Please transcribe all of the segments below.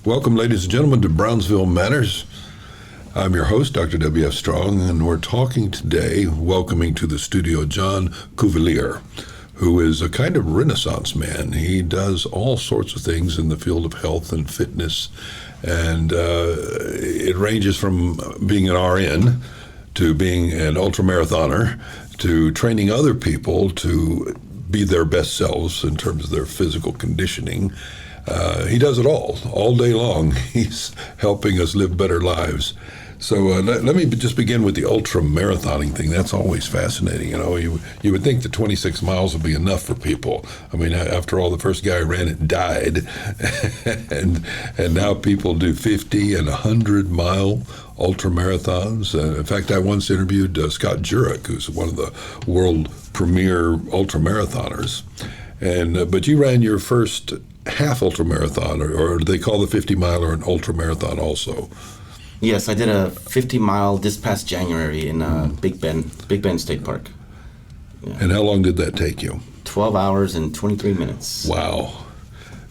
Welcome, ladies and gentlemen, to Brownsville Matters. I'm your host, Dr. W.F. Strong, and we're talking today, welcoming to the studio John Cuvillier, who is a kind of Renaissance man. He does all sorts of things in the field of health and fitness, and it ranges from being an RN to being an ultramarathoner to training other people to be their best selves in terms of their physical conditioning. He does it all day long. He's helping us live better lives. So let me just begin with the ultra marathoning thing. That's always fascinating. You would think that 26 miles would be enough for people. I mean, after all, the first guy who ran it died, and now people do 50 and 100-mile ultra marathons. In fact, I once interviewed Scott Jurek, who's one of the world premier ultra marathoners, but you ran your first half ultra marathon, or they call the 50 miler an ultra marathon also. Yes, I did a 50-mile this past January in Big Bend State Park. Yeah. And how long did that take you? 12 hours and 23 minutes. Wow.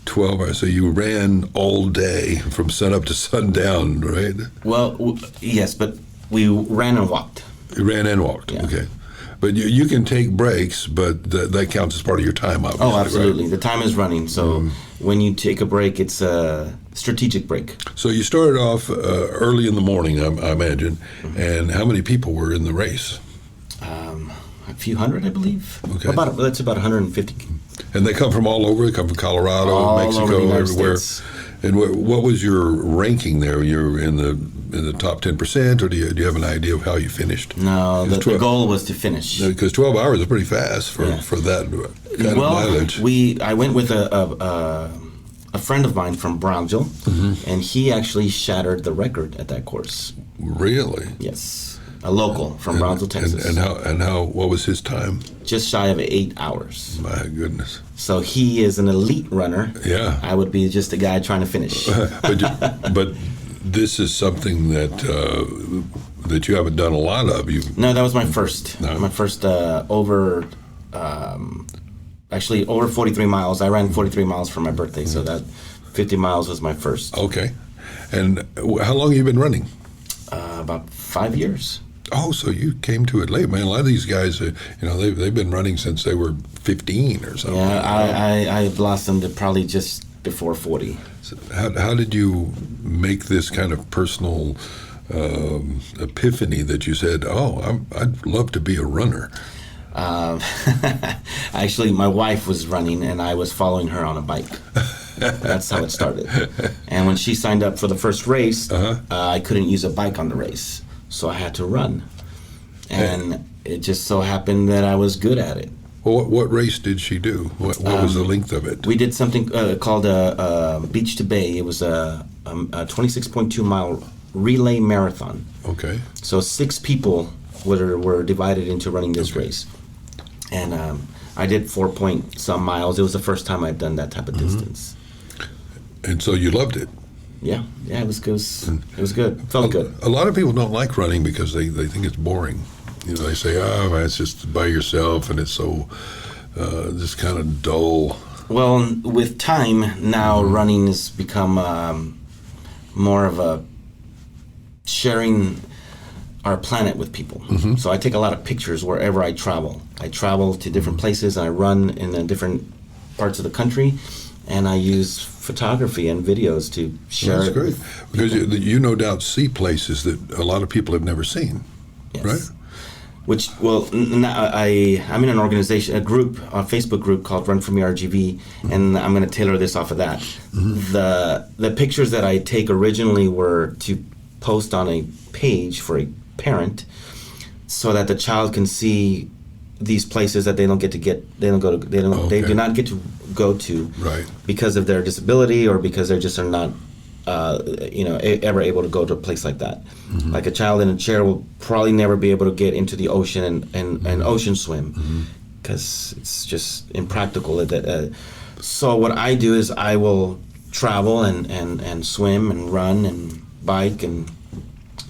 12 hours. So you ran all day from sunup to sundown, right? Well, yes, but we ran and walked. You ran and walked, yeah. Okay. But you can take breaks, but that counts as part of your time, obviously. Oh, absolutely. Right? The time is running, so when you take a break, it's a strategic break. So you started off early in the morning, I imagine, and how many people were in the race? A few hundred, I believe. Okay. That's about 150. And they come from all over? They come from Colorado, all Mexico, over everywhere? States. And what was your ranking there? You're in the top 10%, or do you have an idea of how you finished? No, the goal was to finish. Because 12 hours is pretty fast for that kind of mileage. I went with a friend of mine from Brownsville, and he actually shattered the record at that course. Really? Yes. A local from Brownsville, Texas. And what was his time? Just shy of 8 hours. My goodness. So he is an elite runner. Yeah. I would be just a guy trying to finish. but this is something that you haven't done a lot of. No, that was my first. No. My first over 43 miles. I ran 43 miles for my birthday, so that 50 miles was my first. Okay. And how long have you been running? About 5 years. Oh, so you came to it late, man. A lot of these guys, they've been running since they were 15 or something. Yeah, I blossomed probably just before 40. So how did you make this kind of personal epiphany that you said, I'd love to be a runner? Actually, my wife was running, and I was following her on a bike. That's how it started. And when she signed up for the first race, I couldn't use a bike on the race, so I had to run. And it just so happened that I was good at it. Well, what race did she do? What was the length of it? We did something called a Beach to Bay. It was a 26.2 mile relay marathon. Okay. So 6 people were divided into running this race. And I did 4-point-some miles. It was the first time I'd done that type of distance. And so you loved it? Yeah, it was good. It felt good. A lot of people don't like running because they think it's boring. They say, it's just by yourself, and it's so just kind of dull. Well, with time, now running has become more of a sharing our planet with people. So I take a lot of pictures wherever I travel. I travel to different places, and I run in different parts of the country, and I use photography and videos to share. That's great, because you no doubt see places that a lot of people have never seen, yes. Right? I'm in an organization, a Facebook group called Run For Me RGV, and I'm going to tailor this off of that. The pictures that I take originally were to post on a page for a parent, so that the child can see these places that they do not get to go to, right, because of their disability or because they just are not ever able to go to a place like that. Like a child in a chair will probably never be able to get into the ocean and ocean swim, because it's just impractical. So what I do is I will travel and swim and run and bike and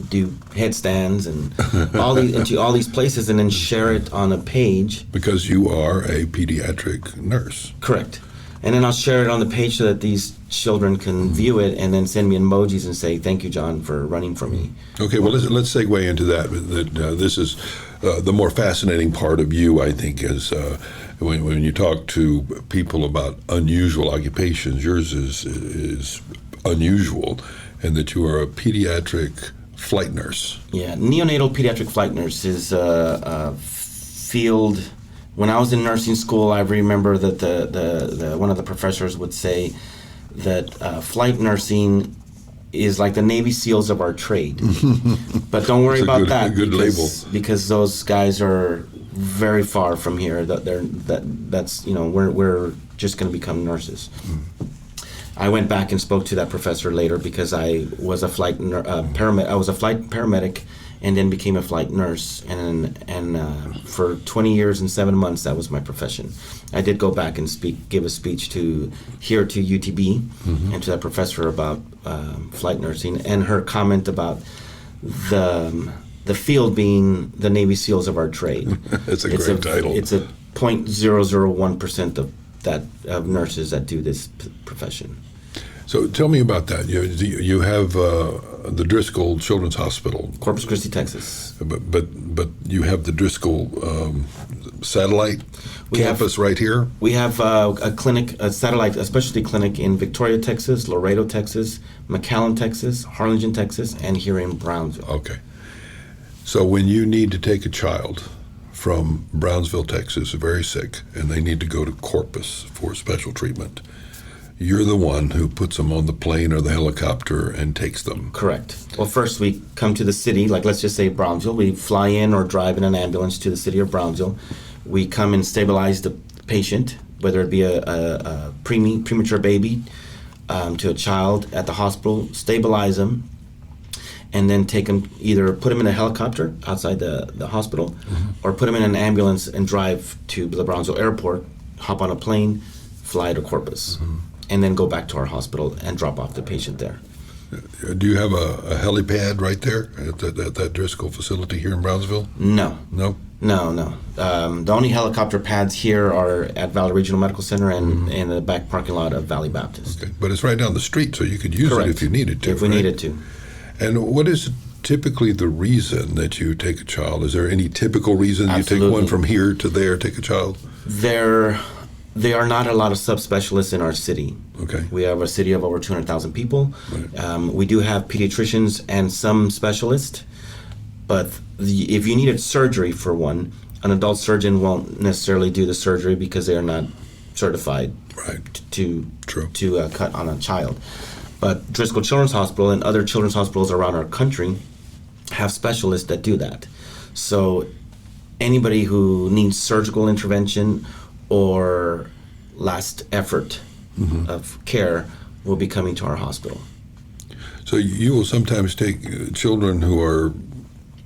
do headstands and into all these places, and then share it on a page. Because you are a pediatric nurse. Correct. And then I'll share it on the page so that these children can view it and then send me emojis and say, "Thank you, John, for running for me." Okay, well, let's segue into that. This is the more fascinating part of you, I think, is when you talk to people about unusual occupations. Yours is unusual, and that you are a pediatric flight nurse. Yeah, neonatal pediatric flight nurse is a field. When I was in nursing school, I remember that the one of the professors would say that flight nursing is like the Navy SEALs of our trade. But don't worry about that. Good label. Because those guys are very far from here. That's we're just going to become nurses. I went back and spoke to that professor later because I was a flight paramedic. I was a flight paramedic, and then became a flight nurse. And for 20 years and 7 months, that was my profession. I did go back and give a speech to UTB and to that professor about flight nursing, and her comment about the field being the Navy SEALs of our trade. That's a great title. It's a 0.001% of nurses that do this profession. So tell me about that. You have the Driscoll Children's Hospital, Corpus Christi, Texas. But you have the Driscoll satellite campus right here. We have a clinic, a specialty clinic in Victoria, Texas, Laredo, Texas, McAllen, Texas, Harlingen, Texas, and here in Brownsville. Okay. So when you need to take a child from Brownsville, Texas, very sick, and they need to go to Corpus for special treatment, you're the one who puts them on the plane or the helicopter and takes them. Correct. Well, first we come to the city, like let's just say Brownsville. We fly in or drive in an ambulance to the city of Brownsville. We come and stabilize the patient, whether it be a premature baby to a child at the hospital, stabilize them, and then take them, either put them in a helicopter outside the hospital, or put them in an ambulance and drive to the Brownsville airport, hop on a plane, fly to Corpus, and then go back to our hospital and drop off the patient there. Do you have a helipad right there at that Driscoll facility here in Brownsville? No. No? No. The only helicopter pads here are at Valley Regional Medical Center and in the back parking lot of Valley Baptist. Okay. But it's right down the street, so you could use Correct. it if you needed to. If we needed to. And what is typically the reason that you take a child? Is there any typical reason Absolutely. you take one from here to there, take a child? There are not a lot of subspecialists in our city. Okay. We have a city of over 200,000 people. Right. We do have pediatricians and some specialists, but if you needed surgery for one, an adult surgeon won't necessarily do the surgery because they are not certified to cut on a child. But Driscoll Children's Hospital and other children's hospitals around our country have specialists that do that. So anybody who needs surgical intervention or last effort of care will be coming to our hospital. So you will sometimes take children who are,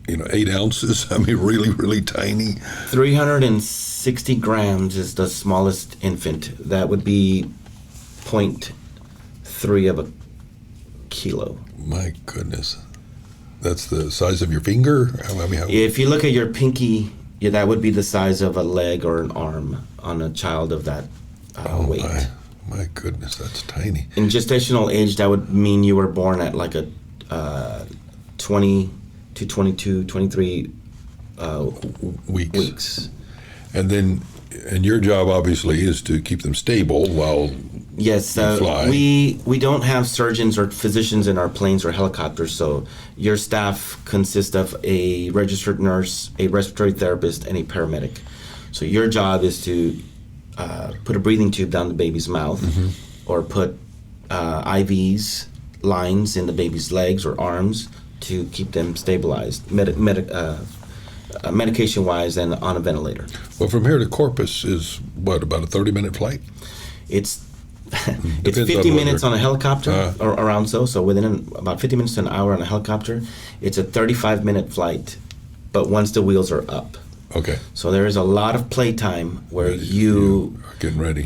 8 ounces, really, really tiny. 360 grams is the smallest infant. That would be 0.3 of a kilo. My goodness. That's the size of your finger? If you look at your pinky, that would be the size of a leg or an arm on a child of that weight. My goodness, that's tiny. In gestational age, that would mean you were born at like a 20 to 22, 23 weeks. And your job obviously is to keep them stable while you fly. We don't have surgeons or physicians in our planes or helicopters, so your staff consists of a registered nurse, a respiratory therapist, and a paramedic. So your job is to put a breathing tube down the baby's mouth, or put IVs, lines in the baby's legs or arms to keep them stabilized, medication-wise, and on a ventilator. Well, from here to Corpus is, about a 30-minute flight? It's 50 minutes on a helicopter, or around so within about 50 minutes to an hour on a helicopter. It's a 35-minute flight, but once the wheels are up. Okay. So there is a lot of playtime where you are getting ready.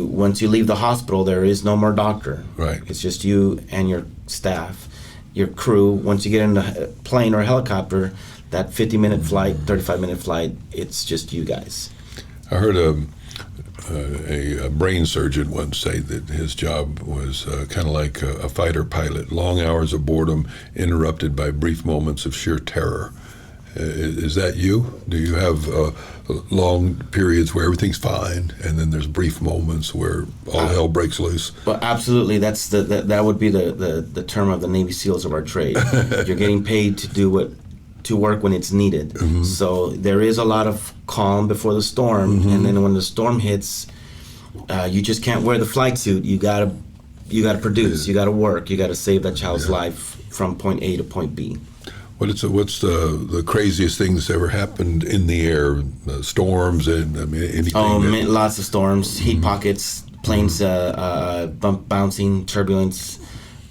Once you leave the hospital, there is no more doctor. Right. It's just you and your staff, your crew. Once you get in a plane or a helicopter, that 50-minute flight, 35-minute flight, it's just you guys. I heard a brain surgeon once say that his job was kind of like a fighter pilot, long hours of boredom interrupted by brief moments of sheer terror. Is that you? Do you have long periods where everything's fine, and then there's brief moments where all hell breaks loose? Well, absolutely. That would be the term of the Navy SEALs of our trade. You're getting paid to work when it's needed. Mm-hmm. So there is a lot of calm before the storm, mm-hmm. and then when the storm hits, you just can't wear the flight suit. You gotta produce. You gotta work. You gotta save that child's life from point A to point B. What's the craziest thing that's ever happened in the air? Storms and anything? Oh, lots of storms, heat mm-hmm. pockets, planes bouncing, turbulence.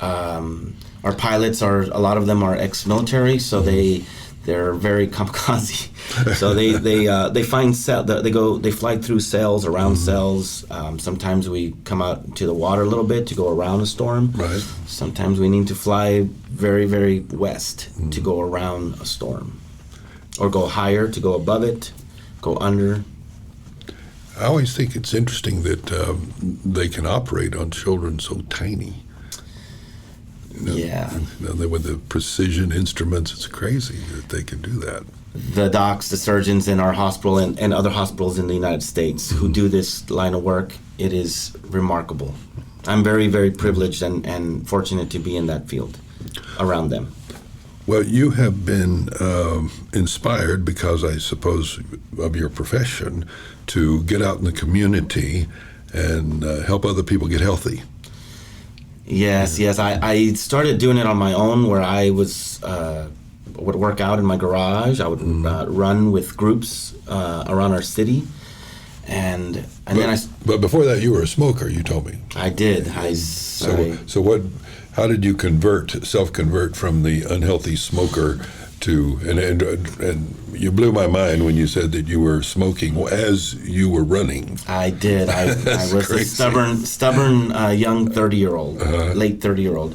Our pilots a lot of them are ex-military, so they're very kamikaze. So they find they fly through cells, around mm-hmm. cells. Sometimes we come out to the water a little bit to go around a storm. Right. Sometimes we need to fly very, very west mm-hmm. to go around a storm, or go higher to go above it, go under. I always think it's interesting that they can operate on children so tiny. Yeah. With the precision instruments, it's crazy that they can do that. The docs, the surgeons in our hospital and other hospitals in the United States who do this line of work, it is remarkable. I'm very, very privileged and fortunate to be in that field around them. Well, you have been inspired because, I suppose, of your profession to get out in the community and help other people get healthy. Yes. I started doing it on my own, where I would work out in my garage. I would run with groups around our city, But before that, you were a smoker. You told me. I did. So what? How did you self-convert from the unhealthy smoker to? And you blew my mind when you said that you were smoking as you were running. I did. I was crazy. A stubborn young 30-year-old, late 30-year-old.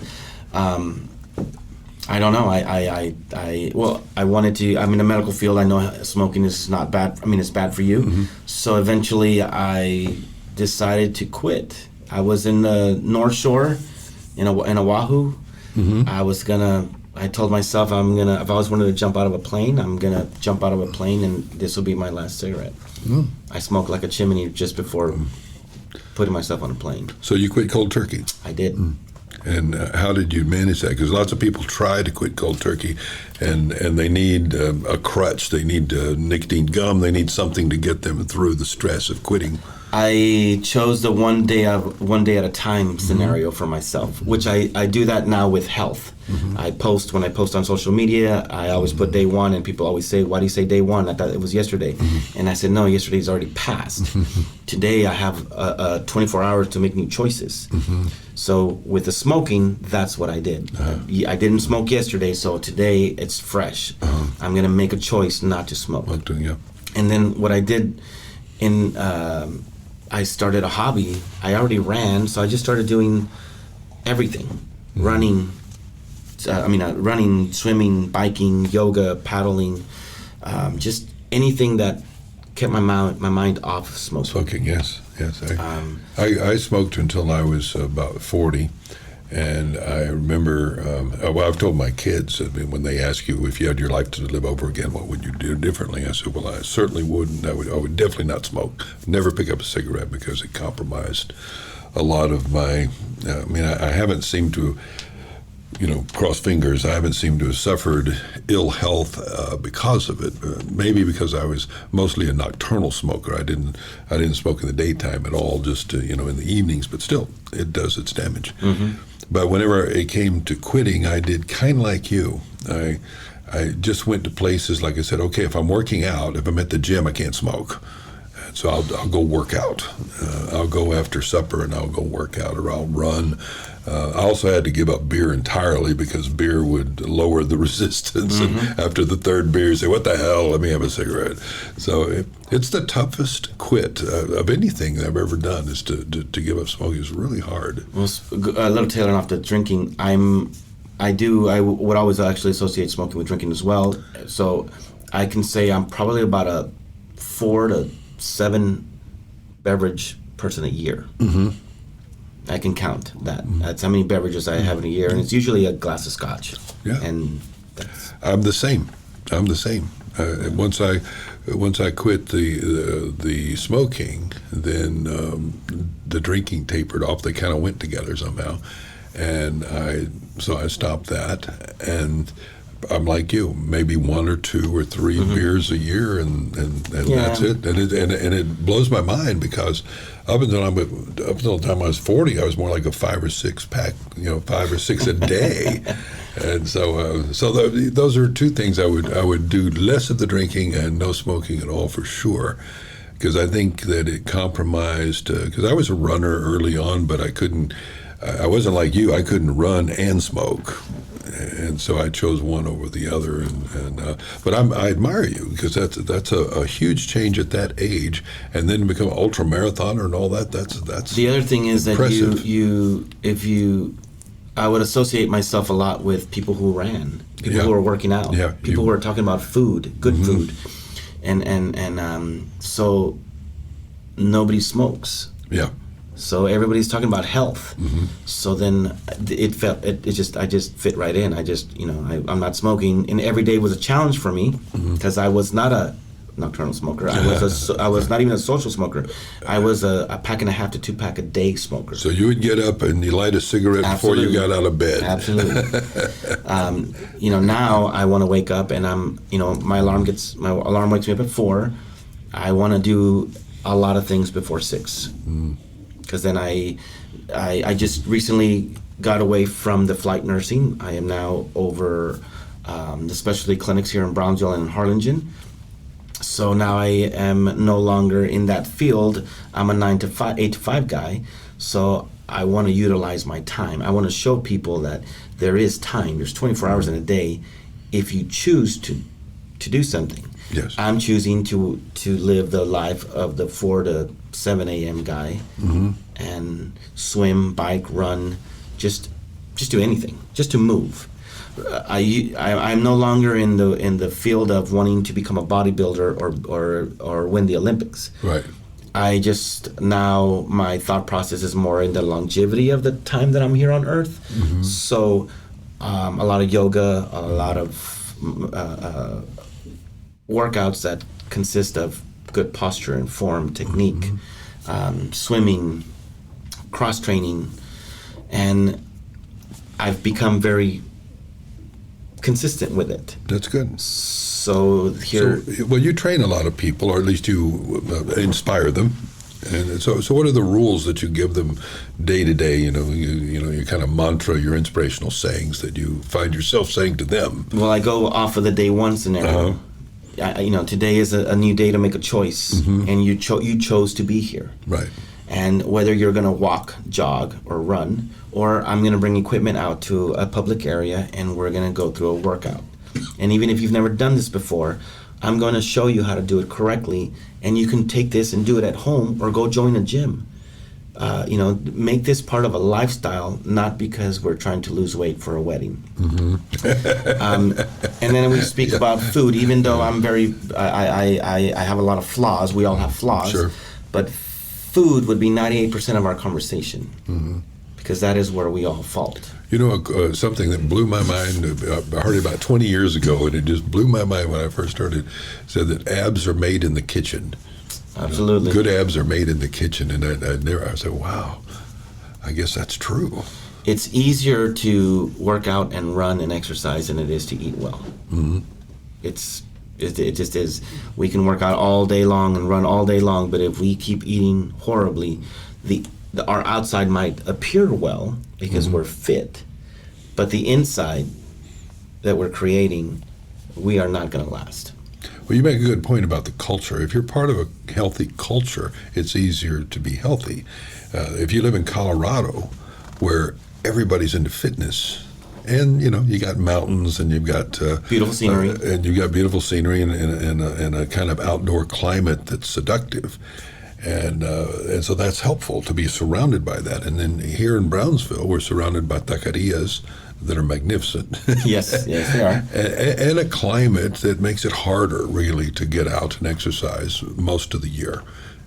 I don't know. I wanted to. I'm in the medical field. I know smoking is not bad. I mean, it's bad for you. Mm-hmm. So eventually, I decided to quit. I was in the North Shore, in Oahu. Mm-hmm. I told myself if I always wanted to jump out of a plane, I'm gonna jump out of a plane, and this will be my last cigarette. Mm. I smoked like a chimney just before putting myself on a plane. So you quit cold turkey? I did. Mm. And how did you manage that? Because lots of people try to quit cold turkey, and they need a crutch. They need nicotine gum. They need something to get them through the stress of quitting. I chose the one day at a time scenario for myself, which I do that now with health. Mm-hmm. When I post on social media, I always put day one, and people always say, "Why do you say day one? I thought it was yesterday." Mm-hmm. And I said, "No, yesterday's already passed. Today I have 24 hours to make new choices." Mm-hmm. So with the smoking, that's what I did. I didn't smoke yesterday, so today it's fresh. I'm going to make a choice not to smoke. And then what I did I started a hobby. I already ran, so I just started doing everything. Mm-hmm. Running, swimming, biking, yoga, paddling, just anything that kept my mind off of smoking. Smoking, yes. I smoked until I was about 40, and I remember, I've told my kids, when they ask you if you had your life to live over again, what would you do differently? I said, well, I certainly wouldn't. I would definitely not smoke. Never pick up a cigarette, because it compromised a lot of my, I haven't seemed to, cross fingers, I haven't seemed to have suffered ill health because of it. Maybe because I was mostly a nocturnal smoker. I didn't smoke in the daytime at all, just in the evenings. But still, it does its damage. Mm-hmm. But whenever it came to quitting, I did kind of like you. I just went to places, like I said, okay, if I'm working out, if I'm at the gym, I can't smoke. So I'll go work out. I'll go after supper and I'll go work out, or I'll run. I also had to give up beer entirely, because beer would lower the resistance. Mm-hmm. And after the third beer, you say, what the hell, let me have a cigarette. So it's the toughest quit of anything that I've ever done, is to give up smoking. It's really hard. Well, a little tailing off the drinking, I would always actually associate smoking with drinking as well. So I can say I'm probably about a 4 to 7 beverage person a year. I can count that. Mm-hmm. That's how many beverages I have in a year, and it's usually a glass of scotch. Yeah. And that's I'm the same. Once I quit the smoking, then the drinking tapered off. They kind of went together somehow, and I stopped that. And I'm like you, maybe 1 or 2 or 3 beers a year, and that's it. And it blows my mind because up until the time I was 40, I was more like a 5 or 6 pack, 5 or 6 a day. And so those are 2 things I would do: less of the drinking and no smoking at all for sure. Because I think that it compromised. Because I was a runner early on, but I couldn't. I wasn't like you. I couldn't run and smoke. And so I chose one over the other, but I admire you because that's a huge change at that age, and then to become an ultra marathoner and all that. That's the other thing is that impressive. I would associate myself a lot with people who ran, people who were working out, people who were talking about food, good food, and so nobody smokes. Yeah. So everybody's talking about health. So then I just fit right in. I'm not smoking, and every day was a challenge for me because I was not a nocturnal smoker. I was not even a social smoker. I was a pack and a half to 2 pack a day smoker. So you would get up and you light a cigarette before you got out of bed. Absolutely. Now I want to wake up and my alarm wakes me up at 4. I want to do a lot of things before 6. Because then I just recently got away from the flight nursing. I am now over the specialty clinics here in Brownsville and in Harlingen. So now I am no longer in that field. I'm a 8 to 5 guy. So I want to utilize my time. I want to show people that there is time. There's 24 hours in a day if you choose to do something. Yes. I'm choosing to live the life of the 4 to 7 a.m. guy and swim, bike, run, just do anything, just to move. I'm no longer in the field of wanting to become a bodybuilder or win the Olympics. Right. Now my thought process is more in the longevity of the time that I'm here on Earth. So a lot of yoga, a lot of workouts that consist of good posture and form, technique, swimming, cross training, and I've become very consistent with it. That's good. So here, well, you train a lot of people, or at least you inspire them. And so what are the rules that you give them day to day? Your kind of mantra, your inspirational sayings that you find yourself saying to them. Well, I go off of the day one scenario. Today is a new day to make a choice, and you chose to be here. Right. And whether you're going to walk, jog, or run, or I'm going to bring equipment out to a public area and we're going to go through a workout. And even if you've never done this before, I'm going to show you how to do it correctly, and you can take this and do it at home or go join a gym. Make this part of a lifestyle, not because we're trying to lose weight for a wedding. And then we speak about food, even though I have a lot of flaws. We all have flaws. Sure. But food would be 98% of our conversation, because that is where we all fault. Something that blew my mind, I heard it about 20 years ago, and it just blew my mind when I first started, said that abs are made in the kitchen. Absolutely. Good abs are made in the kitchen, and I said, wow, I guess that's true. It's easier to work out and run and exercise than it is to eat well. It just is. We can work out all day long and run all day long, but if we keep eating horribly, our outside might appear well because we're fit, but the inside that we're creating, we are not going to last. Well, you make a good point about the culture. If you're part of a healthy culture, it's easier to be healthy. If you live in Colorado, where everybody's into fitness, and you got mountains, and you've got beautiful scenery, and a kind of outdoor climate that's seductive, and so that's helpful to be surrounded by that. And then here in Brownsville, we're surrounded by taquerias that are magnificent. Yes, they are. And a climate that makes it harder, really, to get out and exercise most of the year.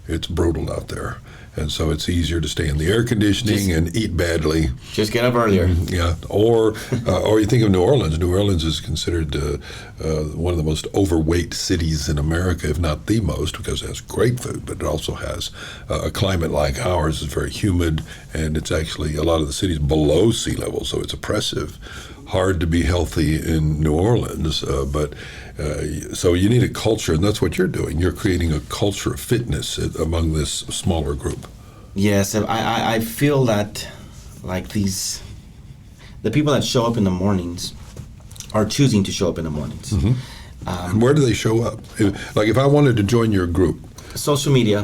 it's brutal out there. And so it's easier to stay in the air conditioning and eat badly. Just get up earlier. Yeah, or you think of New Orleans. New Orleans is considered one of the most overweight cities in America, if not the most, because it has great food, but it also has a climate like ours. It's very humid, and it's actually a lot of the cities below sea level, so it's oppressive. Hard to be healthy in New Orleans, so you need a culture, and that's what you're doing. You're creating a culture of fitness among this smaller group. Yes, and I feel that like the people that show up in the mornings are choosing to show up in the mornings. And where do they show up? If I wanted to join your group, social media.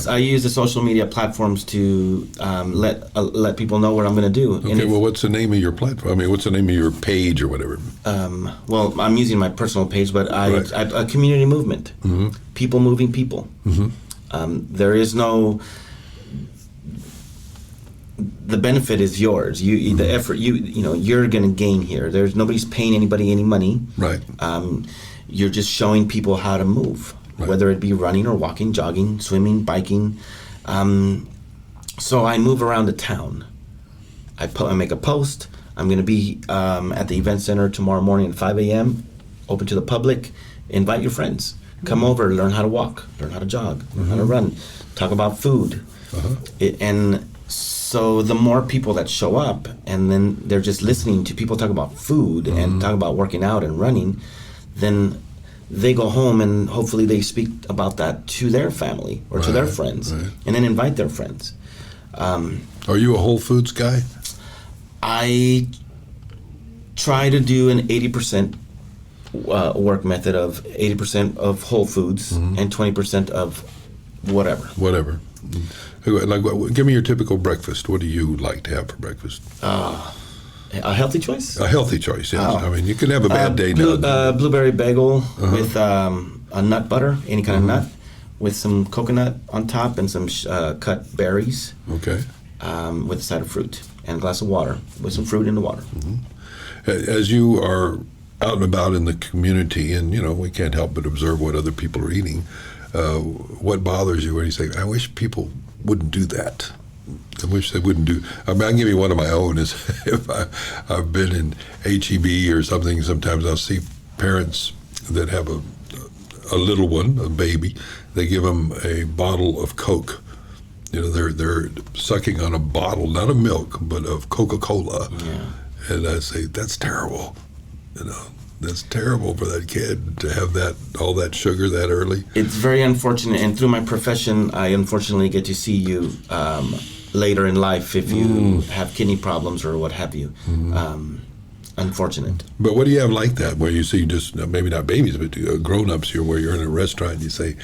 I use the social media platforms to let people know what I'm going to do. Okay, well, what's the name of your platform? I mean, what's the name of your page or whatever? Well, I'm using my personal page, but a community movement. People moving people. There is no. The benefit is yours. The effort. You're going to gain here. There's nobody's paying anybody any money. Right. You're just showing people how to move. Right. Whether it be running or walking, jogging, swimming, biking. So I move around the town. I make a post. I'm going to be at the event center tomorrow morning at 5 a.m., open to the public. Invite your friends. Come over, learn how to walk, learn how to jog, learn how to run, talk about food. And so the more people that show up, and then they're just listening to people talk about food and talk about working out and running, then they go home and hopefully they speak about that to their family or to their friends, and then invite their friends. Are you a Whole Foods guy? I try to do an 80% work method of 80% of Whole Foods and 20% of whatever. Whatever. Like, give me your typical breakfast. What do you like to have for breakfast? A healthy choice? A healthy choice, yes. I mean, you can have a bad day now. Blueberry bagel with a nut butter, any kind of nut, with some coconut on top and some cut berries. Okay. With a side of fruit and a glass of water with some fruit in the water. As you are out and about in the community, and we can't help but observe what other people are eating, what bothers you when you say, I wish people wouldn't do that? I wish they wouldn't do. I mean, I'll give you one of my own. Is if I've been in HEB or something, sometimes I'll see parents that have a little one, a baby. They give them a bottle of Coke. They're sucking on a bottle, not of milk, but of Coca-Cola. Yeah. And I say, that's terrible. That's terrible for that kid to have all that sugar that early. It's very unfortunate, and through my profession, I unfortunately get to see you later in life if you have kidney problems or what have you. Unfortunate. But what do you have like that, where you see just maybe not babies, but grown-ups here, where you're in a restaurant and you say,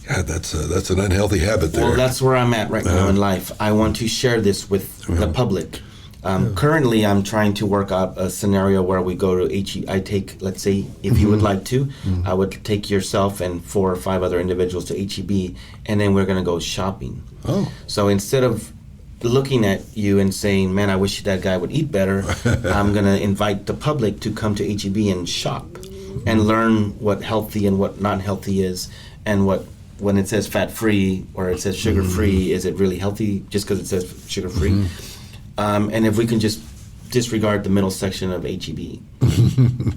God, that's an unhealthy habit there. Well, that's where I'm at right now in life. I want to share this with the public. Currently, I'm trying to work out a scenario where we go to HEB. I take, let's say, if you would like to, I would take yourself and 4 or 5 other individuals to HEB, and then we're going to go shopping. Oh. So instead of looking at you and saying, man, I wish that guy would eat better, I'm going to invite the public to come to HEB and shop and learn what healthy and what not healthy is, and when it says fat-free or it says sugar-free, is it really healthy just because it says sugar-free? And if we can just disregard the middle section of HEB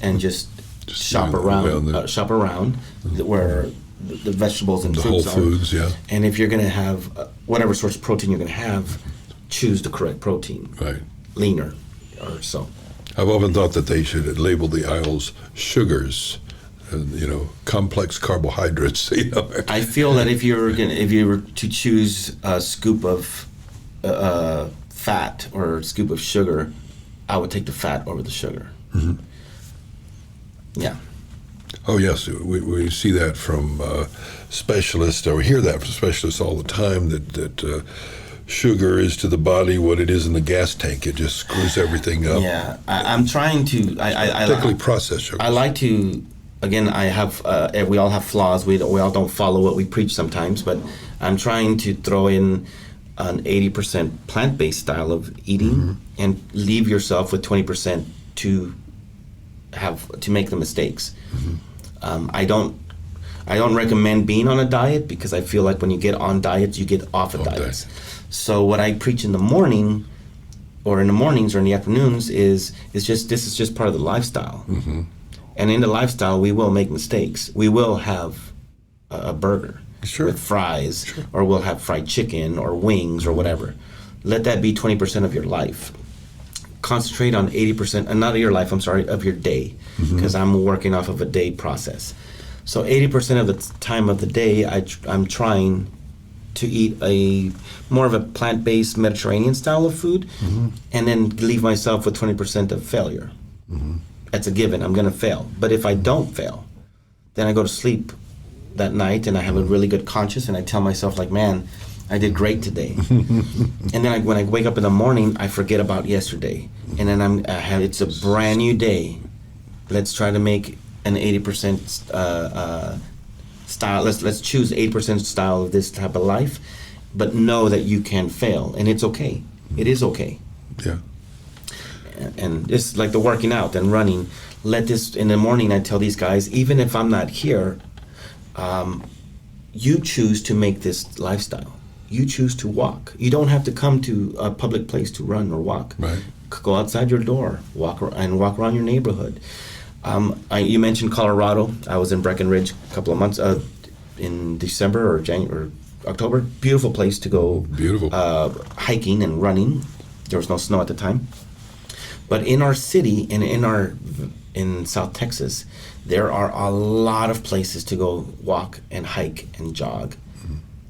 and just shop around where the vegetables and the fruits whole foods, yeah. And if you're going to have whatever source of protein you're going to have, choose the correct protein. Right. Leaner or so. I've often thought that they should label the aisles sugars, and, complex carbohydrates. I feel that if you were to choose a scoop of fat or a scoop of sugar, I would take the fat over the sugar. Yeah. Oh, yes. We see that from specialists, or we hear that from specialists all the time, that sugar is to the body what it is in the gas tank. It just screws everything up. Yeah. I'm trying to... Particularly processed sugar. I like to... Again, I have... we all have flaws. We all don't follow what we preach sometimes, but I'm trying to throw in an 80% plant-based style of eating and leave yourself with 20% to make the mistakes. I don't recommend being on a diet because I feel like when you get on diets, you get off of diets. So what I preach in the morning, or in the mornings or in the afternoons, is just this is just part of the lifestyle. Mm-hmm. And in the lifestyle, we will make mistakes. We will have a burger with fries, or we'll have fried chicken or wings or whatever. Let that be 20% of your life. Concentrate on 80%, not of your life, I'm sorry, of your day, because I'm working off of a day process. So 80% of the time of the day, I'm trying to eat a more of a plant-based Mediterranean style of food, and then leave myself with 20% of failure. That's a given. I'm going to fail. But if I don't fail, then I go to sleep that night and I have a really good conscience, and I tell myself, like, man, I did great today. And then when I wake up in the morning, I forget about yesterday, and then it's a brand new day. Let's try to make an 80% style. Let's choose 80% style of this type of life, but know that you can fail, and it's okay. It is okay. Yeah. And it's like the working out and running. Let this in the morning. I tell these guys, even if I'm not here, you choose to make this lifestyle. You choose to walk. You don't have to come to a public place to run or walk. Right. Go outside your door, walk around your neighborhood. You mentioned Colorado. I was in Breckenridge a couple of months in December or January or October. Beautiful place to go. Beautiful. Hiking and running. There was no snow at the time. But in our city and in South Texas, there are a lot of places to go walk and hike and jog,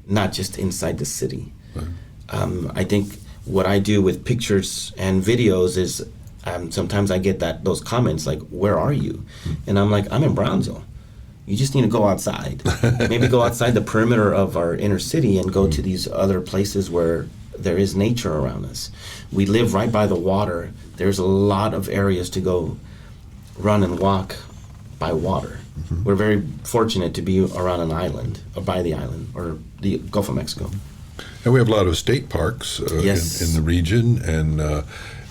not just inside the city. Right. I think what I do with pictures and videos is sometimes I get those comments like, "Where are you?" And I'm like, "I'm in Brownsville." You just need to go outside. Maybe go outside the perimeter of our inner city and go to these other places where there is nature around us. We live right by the water. There's a lot of areas to go run and walk by water. We're very fortunate to be around an island, or by the island, or the Gulf of Mexico. And we have a lot of state parks Yes. in the region, and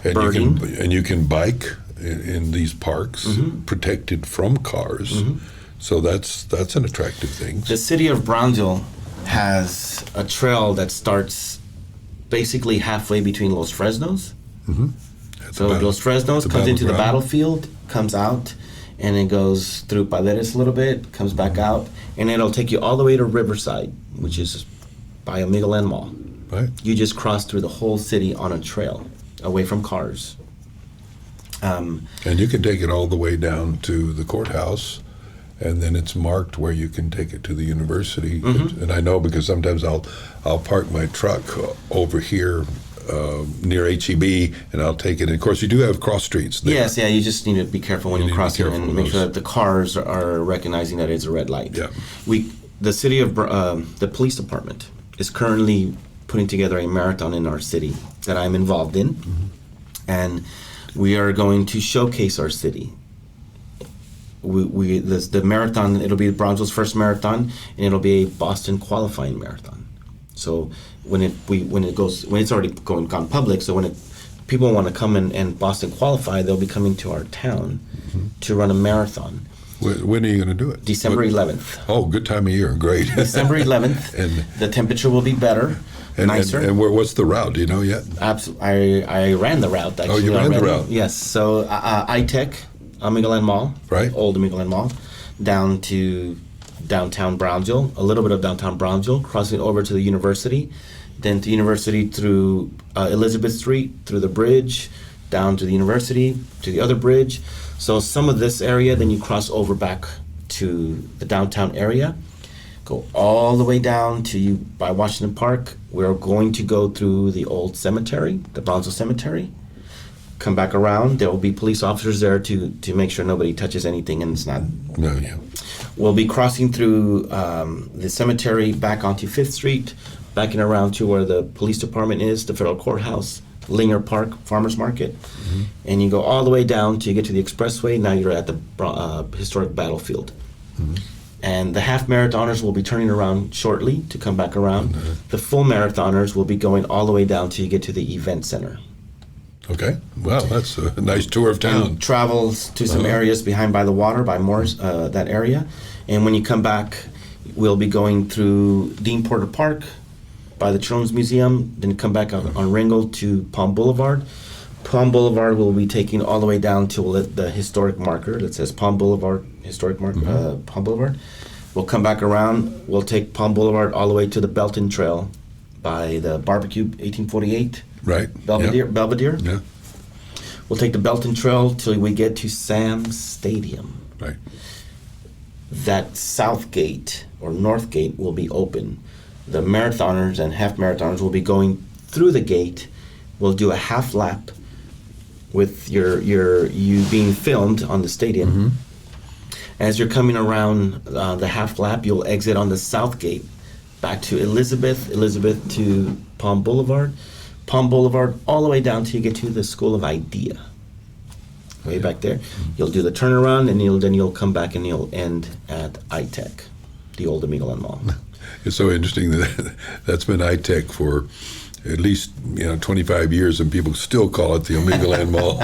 Birding. you can bike in these parks, protected from cars. So that's an attractive thing. The city of Brownsville has a trail that starts basically halfway between Los Fresnos. So Los Fresnos comes into the battlefield, comes out, and it goes through Paderes a little bit, comes back out, and it'll take you all the way to Riverside, which is by a Miguelan Mall. Right. You just cross through the whole city on a trail, away from cars. And you can take it all the way down to the courthouse, and then it's marked where you can take it to the university. And I know because sometimes I'll park my truck over here near HEB, and I'll take it. And of course, you do have cross streets there. Yes, yeah. You just need to be careful when you cross it, and make sure that the cars are recognizing that it's a red light. Yeah. The city of the police department is currently putting together a marathon in our city that I'm involved in, and we are going to showcase our city. The marathon, it'll be Brownsville's first marathon, and it'll be a Boston qualifying marathon. So when it's already gone public, so when people want to come and Boston qualify, they'll be coming to our town to run a marathon. When are you going to do it? December 11th. Oh, good time of year. Great. December 11th. And the temperature will be better, nicer. And what's the route? Do you know yet? Absolutely. I ran the route, actually. Oh, you ran the route? Yes. So iTech, Miguelan Mall, right? Old Miguelan Mall, down to downtown Brownsville, a little bit of downtown Brownsville, crossing over to the university, then to university through Elizabeth Street, through the bridge, down to the university, to the other bridge. So some of this area, then you cross over back to the downtown area, go all the way down to by Washington Park. We're going to go through the old cemetery, the Brownsville Cemetery, come back around. There will be police officers there to make sure nobody touches anything and it's not. No, yeah. We'll be crossing through the cemetery back onto 5th Street, backing around to where the police department is, the federal courthouse, Linger Park, Farmers Market, and you go all the way down till you get to the expressway. Now you're at the historic battlefield. And the half marathoners will be turning around shortly to come back around. The full marathoners will be going all the way down till you get to the event center. Okay. Well, that's a nice tour of town. And travels to some areas behind by the water, by Morris, that area. And when you come back, we'll be going through Dean Porter Park by the Children's Museum, then come back on Ringgold to Palm Boulevard. Palm Boulevard will be taking all the way down to the historic marker that says Palm Boulevard, historic marker, Palm Boulevard. We'll come back around. We'll take Palm Boulevard all the way to the Belton Trail by the Barbecue 1848. Right. Belvedere. Yeah. We'll take the Belton Trail till we get to Sam's Stadium. Right. That south gate or north gate will be open. The marathoners and half marathoners will be going through the gate. We'll do a half lap with you being filmed on the stadium. Mm-hmm. As you're coming around the half lap, you'll exit on the south gate back to Elizabeth to Palm Boulevard all the way down till you get to the School of Idea. Way back there. You'll do the turnaround and you'll come back and you'll end at iTech, the old Amigoland Mall. It's so interesting that that's been iTech for at least 25 years, and people still call it the Amigoland Mall.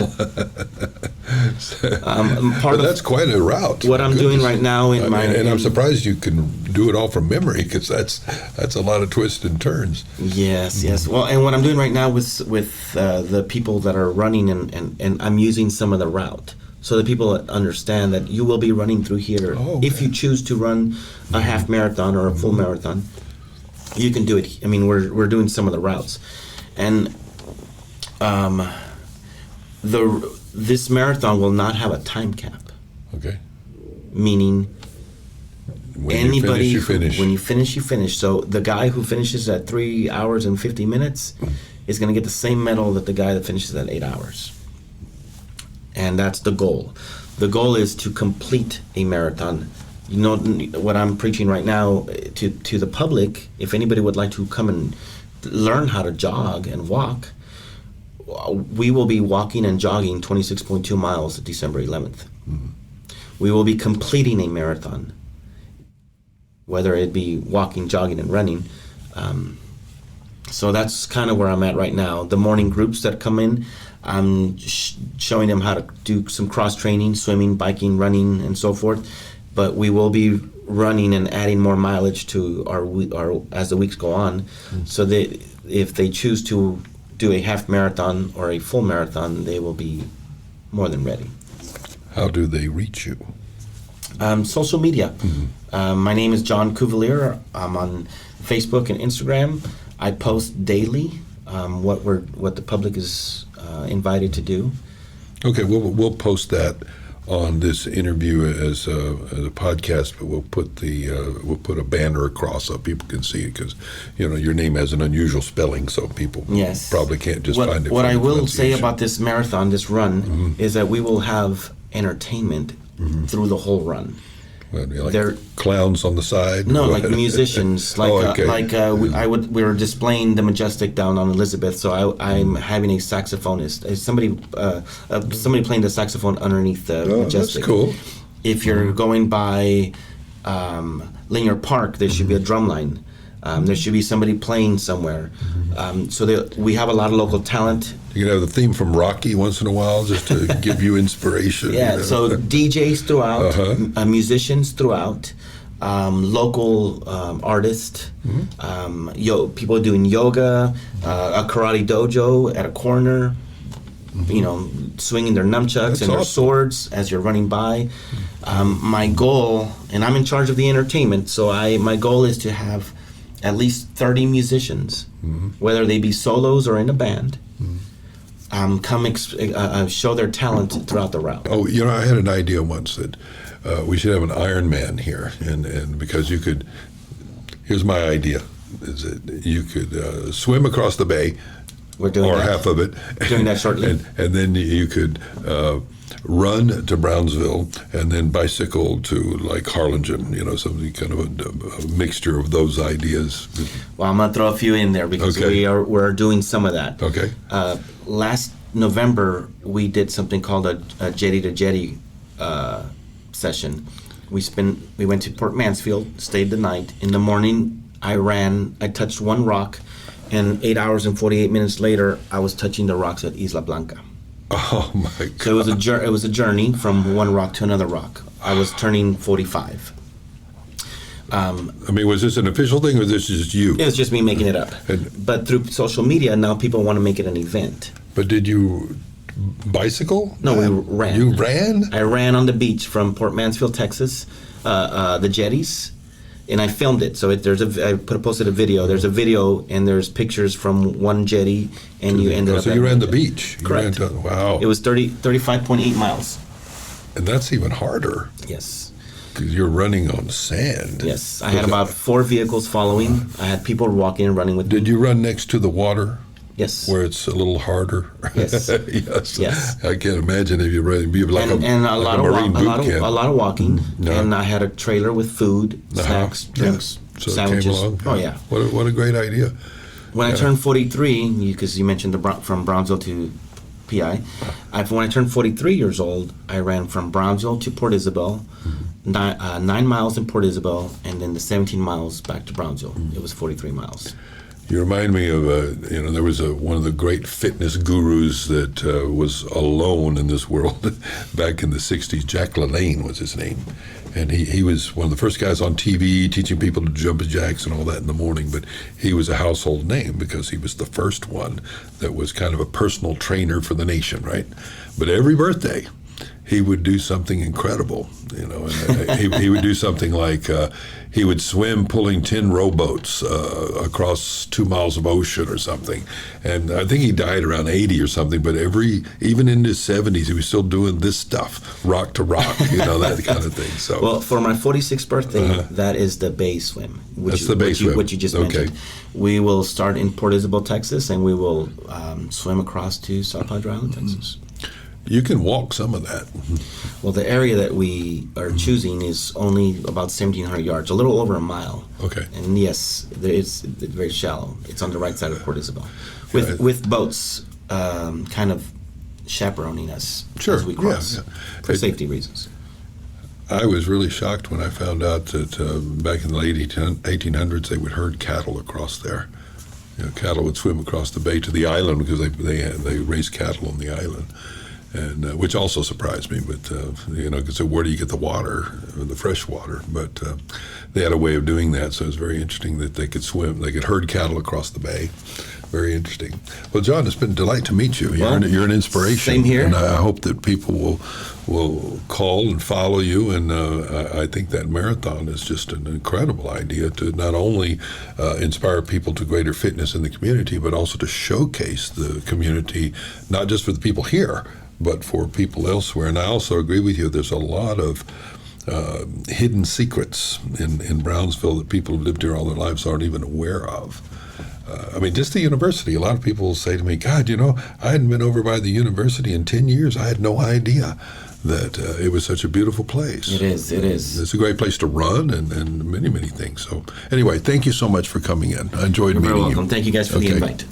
But that's quite a route. What I'm doing right now I'm surprised you can do it all from memory, because that's a lot of twists and turns. Yes. Well, and what I'm doing right now with the people that are running, and I'm using some of the route, so that people understand that you will be running through here. If you choose to run a half marathon or a full marathon, you can do it. I mean, we're doing some of the routes, and this marathon will not have a time cap. Okay. Meaning, when you finish. When you finish, you finish. So the guy who finishes at 3 hours and 50 minutes is going to get the same medal that the guy that finishes at 8 hours. And that's the goal. The goal is to complete a marathon. You know what I'm preaching right now to the public. If anybody would like to come and learn how to jog and walk, we will be walking and jogging 26.2 miles December 11th. Mm-hmm. We will be completing a marathon, whether it be walking, jogging, and running. So that's kind of where I'm at right now. The morning groups that come in, I'm showing them how to do some cross training, swimming, biking, running, and so forth. But we will be running and adding more mileage to our as the weeks go on, so that if they choose to do a half marathon or a full marathon, they will be more than ready. How do they reach you? Social media. Mm-hmm. My name is John Cuvillier. I'm on Facebook and Instagram. I post daily what the public is invited to do. Okay, we'll post that on this interview as a podcast, but we'll put a banner across so people can see it, because your name has an unusual spelling, so people probably can't just find it. What I will say about this marathon, this run, is that we will have entertainment through the whole run. Like clowns on the side? No, like musicians. We were displaying the Majestic down on Elizabeth, so I'm having a saxophonist. Somebody playing the saxophone underneath the Majestic. That's cool. If you're going by Linear Park, there should be a drum line. There should be somebody playing somewhere. So that we have a lot of local talent. You can have the theme from Rocky once in a while, just to give you inspiration. Yeah, so DJs throughout, musicians throughout, local artists, people doing yoga, a karate dojo at a corner, swinging their nunchucks and their swords as you're running by. My goal, and I'm in charge of the entertainment, so my goal is to have at least 30 musicians, whether they be solos or in a band, come show their talent throughout the route. Oh, I had an idea once that we should have an Iron Man here, and because you could, here's my idea, is that you could swim across the bay, We're doing that. Half of it. Doing that shortly. And then you could run to Brownsville and then bicycle to like Harlingen, something kind of a mixture of those ideas. Well, I'm going to throw a few in there because we're doing some of that. Okay. Last November, we did something called a jetty to jetty session. We went to Port Mansfield, stayed the night. In the morning, I touched one rock, and 8 hours and 48 minutes later, I was touching the rocks at Isla Blanca. Oh my God! So it was a journey from one rock to another rock. I was turning 45. I mean, was this an official thing, or this is just you? It was just me making it up. But through social media, now people want to make it an event. But did you bicycle? No, we ran. You ran? I ran on the beach from Port Mansfield, Texas, the jetties, and I filmed it. So I posted a video. There's a video, and there's pictures from one jetty, and you ended up. So you ran the beach. Correct. Wow. It was 35.8 miles. And that's even harder. Yes. Because you're running on sand. Yes. I had about 4 vehicles following. I had people walking and running with me. Did you run next to the water? Yes. Where it's a little harder? Yes. Yes. Yes. I can't imagine if you ran. It'd be like a Marine boot camp. A lot of walking. No. And I had a trailer with food, snacks, drinks, So sandwiches. It came along. Oh, yeah. What a great idea. When I turned 43, because you mentioned from Brownsville to PI, when I turned 43 years old, I ran from Brownsville to Port Isabel, 9 miles in Port Isabel, and then the 17 miles back to Brownsville. It was 43 miles. You remind me of there was one of the great fitness gurus that was alone in this world back in the 60s. Jack LaLanne was his name. And he was one of the first guys on TV teaching people to jumping jacks and all that in the morning. But he was a household name because he was the first one that was kind of a personal trainer for the nation, right? But every birthday, he would do something incredible, and he would do something like he would swim pulling 10 rowboats across 2 miles of ocean or something. And I think he died around 80 or something, but even in his 70s, he was still doing this stuff, rock to rock, that kind of thing. So, well, for my 46th birthday, that is the bay swim. That's the bay swim. What you just mentioned. We will start in Port Isabel, Texas, and we will swim across to South Padre Island, Texas. You can walk some of that. Well, the area that we are choosing is only about 1,700 yards, a little over a mile. Okay. And yes, it's very shallow. It's on the right side of Port Isabel, with boats kind of chaperoning us as we cross for safety reasons. I was really shocked when I found out that back in the late 1800s they would herd cattle across there. Cattle would swim across the bay to the island because they raised cattle on the island. And which also surprised me, but because where do you get the water, the fresh water? But they had a way of doing that, so it was very interesting that they could swim. They could herd cattle across the bay. Very interesting. Well, John, it's been a delight to meet you. You're an inspiration. Same here. And I hope that people will call and follow you. And I think that marathon is just an incredible idea to not only inspire people to greater fitness in the community, but also to showcase the community, not just for the people here, but for people elsewhere. And I also agree with you, there's a lot of hidden secrets in Brownsville that people who lived here all their lives aren't even aware of. Just the university. A lot of people say to me, God, I hadn't been over by the university in 10 years. I had no idea that it was such a beautiful place. It is. It's a great place to run and many, many things. So anyway, thank you so much for coming in. I enjoyed meeting you. You're very welcome. Thank you guys for the invite.